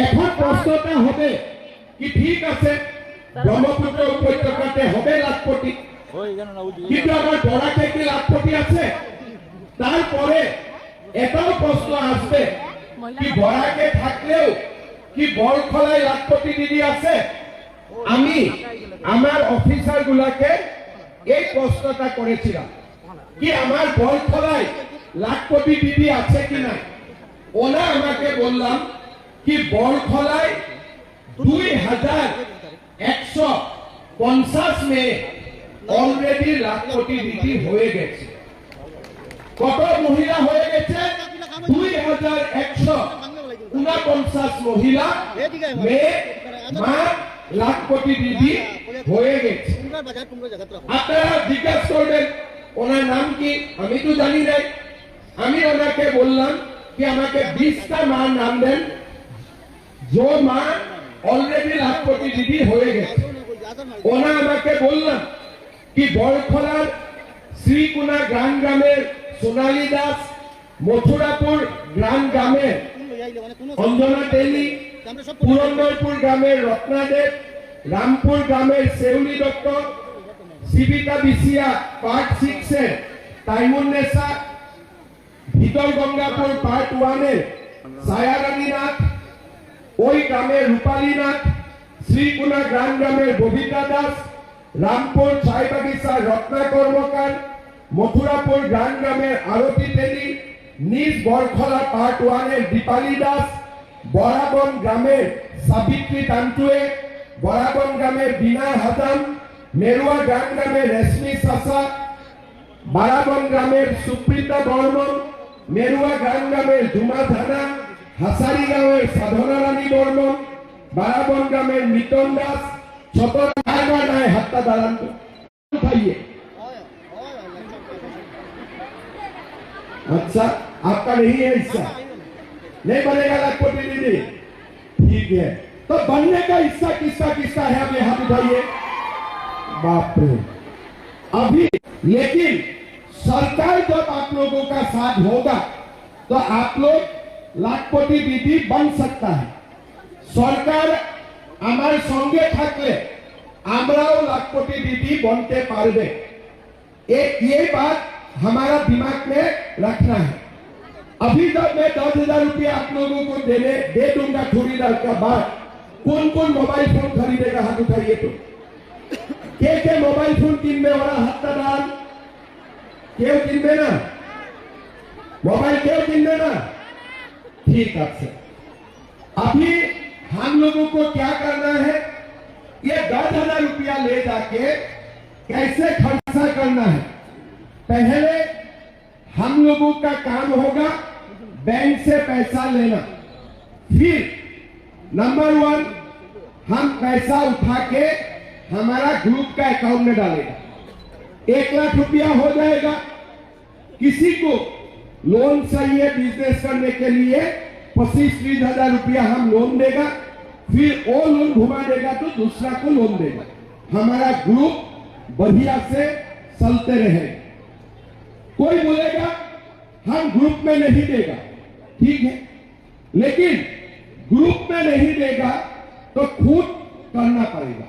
এখন প্রশ্নটা হবে কি ঠিক আছে ব্রহ্মপুত্র উপত্যকাতে হবে লাখপতি, কিন্তু আমার বরাকে কি লাখপতি আছে? তারপরে এটাও প্রশ্ন আসবে কি বরাকে থাকলেও কি বলখলায় লাখপতি দিদি আছে? আমি আমার অফিসার গুলাকে এই প্রশ্নটা করেছিলাম কি আমার বলখলায় লাখপতি দিদি আছে কিনা। ওরা আমাকে বললাম কি বলখলায় 2150 মে অলরেডি লাখপতি দিদি হয়ে গেছে। কত মহিলা হয়ে গেছে? 2149 মহিলা মে মা লাখপতি দিদি হয়ে গেছে। আপনারা জিজ্ঞাসা করবেন ওনার নাম কি? আমি তো জানি নাই। আমি ওনাকে বললাম কি আমাকে 20টা মার নাম দেন जो माँ ऑलरेडी लाखपति दीदी হয়ে গেছে। ওনা আমাকে বললাম কি বড়খলার শ্রীকুনা গ্রামের সোনালী দাস, মথুরাপুর গ্রামের অঞ্জনা তেলি, পুরন্দরপুর গ্রামের রত্না দেব, রামপুর গ্রামের শেউলি দত্ত, শিবিকা বিশিয়া পার্ট 6 এর তাইমুন্নেসা, ভিতর গঙ্গাপুর পার্ট 1 এর সায়ারানী নাথ, ওই গ্রামের রূপালী নাথ, শ্রীকুনা গ্রামের ববিতা দাস, রামপুর ছাইবাগিচার রত্না কর্মকার, মথুরাপুর গ্রামের আরতি তেলি, নিজ বরখলা পার্ট 1 এর দীপালী দাস, বরাবন গ্রামের সাবিত্রী তান্টুয়ে, বরাবন গ্রামের বিনয় হাসান, মেরুয়া গ্রামের রেশমি সাসা, বারাবন গ্রামের সুপ্রিতা বর্মন, মেরুয়া গ্রামের জুমা ধানা, হাসারি গাঁওয়ের সাধনা রানী বর্মন, বারাবন গ্রামের মিতন দাস, छतर हत्या दालान उठाइए। अच्छा आपका नहीं है हिस्सा, नहीं बनेगा लाखपति दीदी, ठीक है। तो बनने का हिस्सा किसका किसका है अब हाथ उठाइए। बाप रे अभी, लेकिन सरकार जब आप लोगों का साथ होगा तो आप लोग लाखपति दीदी बन सकता है। सरकार हमारे संगे থাকলে আমরাও लाखपति दीदी बनते पारबे। एक ये बात हमारा दिमाग में रखना है। अभी जब मैं 10,000 रुपया आप लोगों को दे दूंगा थोड़ी देर के बाद, कौन कौन मोबाइल फोन खरीदेगा हाथ उठाइए। तो के मोबाइल फोन किनबे वाला हाथ दान, क्यों किनबे ना मोबाइल, क्यों किनबे ना, ठीक है। अभी हम लोगों को क्या करना है, ये 10,000 रुपया ले जाके कैसे खर्चा करना है। पहले हम लोगों का काम होगा बैंक से पैसा लेना, फिर नंबर 1 हम पैसा उठा के हमारा ग्रुप का अकाउंट में डालेगा। 1 लाख रुपया हो जाएगा। किसी को लोन चाहिए बिजनेस करने के लिए 25-30 हजार रुपया हम लोन देगा, फिर वो लोन घुमा देगा तो दूसरा को लोन देगा। हमारा ग्रुप बढ़िया से चलते रहे। कोई बोलेगा हम ग्रुप में नहीं देगा, ठीक है, लेकिन ग्रुप में नहीं देगा तो खुद करना पड़ेगा।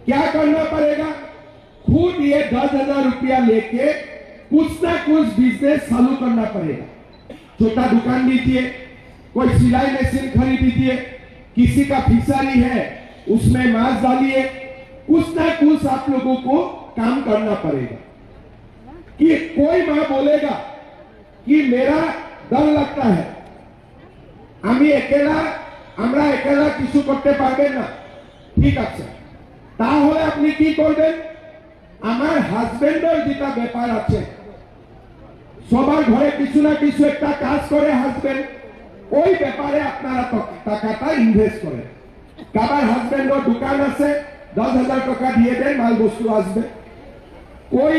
क्या करना पड़ेगा? खुद ये 10,000 रुपया लेके कुछ ना कुछ बिजनेस चालू करना पड़ेगा। छोटा दुकान दीजिए, कोई सिलाई मशीन खरीद दीजिए, किसी का फिशरी है उसमें मांस डालिए, कुछ ना कुछ आप लोगों को काम करना पड़ेगा। कि कोई मां बोलेगा कि मेरा डर लगता है, আমি একেলা আমরা একেলা কিছু করতে পারবেন না, ঠিক আছে, তাহলে আপনি কি করবেন? আমার হাজবেন্ডের যেটা ব্যাপার আছে, সবার ঘরে কিছু না কিছু একটা কাজ করে হাজবেন্ড, ওই ব্যাপারে আপনারা টাকাটা ইনভেস্ট করেন। কাবার হাজবেন্ডের দোকান আছে, 10,000 টাকা দিয়ে দেন, মাল বস্তু আসবে। ওই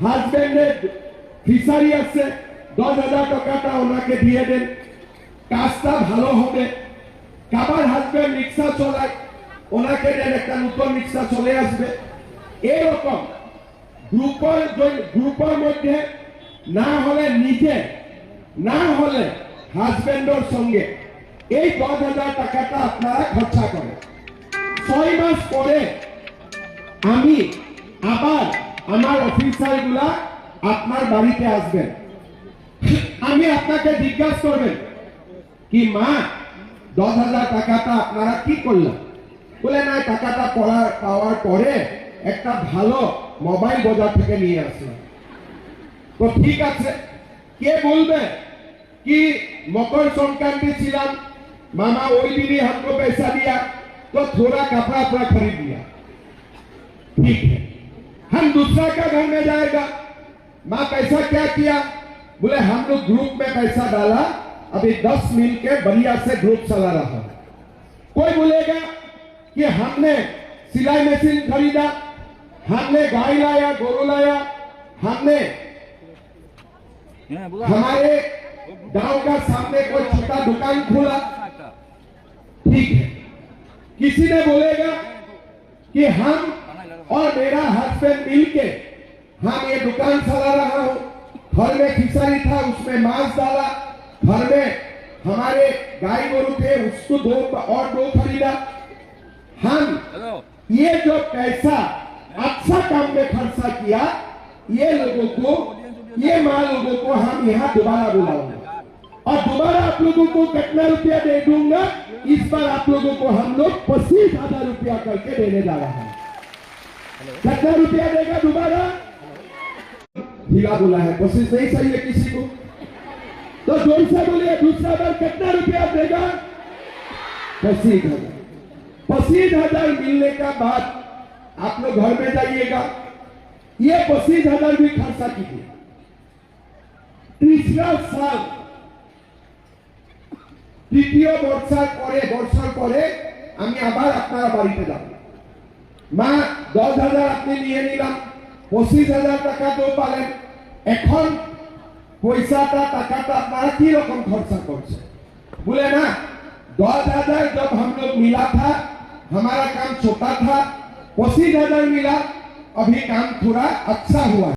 হাজবেন্ডের ফিশারি আছে, 10,000 টাকাটা ওনাকে দিয়ে দেন, কাজটা ভালো হবে। কাবার হাজবেন্ড রিক্সা চালায়, ওনাকে দেন, একটা নতুন রিক্সা চলে আসবে। এরকম গ্রুপের মধ্যে না হলে নিজে, না হলে হাজবেন্ডের সঙ্গে এই 10,000 টাকাটা আপনারা খরচা করেন। 6 মাস পরে আমি আবার আমার অফিসারগুলা আপনার বাড়িতে আসবেন। আমি আপনাকে জিজ্ঞাসা করবেন কি মা 10,000 টাকাটা আপনারা কি করলেন? বলে না, টাকাটা পাওয়ার পরে একটা ভালো মোবাইল বাজার থেকে নিয়ে আসলাম। তো ঠিক আছে, কে বলবে कि मकर संक्रांति छिलाम, मामा वही दिन हमको पैसा दिया तो थोड़ा कपड़ा अपना खरीद लिया, ठीक है। हम दूसरा का घर में जाएगा, माँ पैसा क्या किया? बोले हम लोग ग्रुप में पैसा डाला, अभी 10 मिल के बढ़िया से ग्रुप चला रहा। कोई बोलेगा कि हमने सिलाई मशीन खरीदा, हमने गाय लाया, गोरू लाया, हमने हमारे गांव का सामने कोई छोटा दुकान खोला, ठीक है। किसी ने बोलेगा कि हम और मेरा हस्बैंड मिलके हम ये दुकान चला रहा हूं, घर में खिचड़ी था उसमें मांस डाला, घर में हमारे गाय गोरू थे उसको दो खरीदा। हम ये जो पैसा अच्छा काम में खर्चा किया, ये लोगों को, ये माँ लोगों को हम यहाँ दोबारा बुलाऊंगा और दोबारा आप लोगों को कितना रुपया दे दूंगा। इस बार आप लोगों को हम लोग 25,000 रुपया करके देने जा रहा है। कितना रुपया देगा दोबारा? ढीला बोला है, 25 नहीं चाहिए किसी को तो जोर से बोलिए, दूसरा बार कितना रुपया देगा? 25,000। 25,000 मिलने का बाद आप लोग घर में जाइएगा, ये 25,000 भी खर्चा कीजिए। तीसरा साल তৃতীয় বর্ষার পরে আমি আবার আপনার বাড়িতে যাব। মা 10,000 আপনি নিয়ে নিলাম, 25,000 টাকা তো পালেন, এখন পয়সাটা টাকাটা আপনারা কি রকম খরচা করছে? बोले ना 10,000 जब हम लोग मिला था, हमारा काम छोटा था, 25,000 मिला, अभी काम थोड़ा अच्छा हुआ।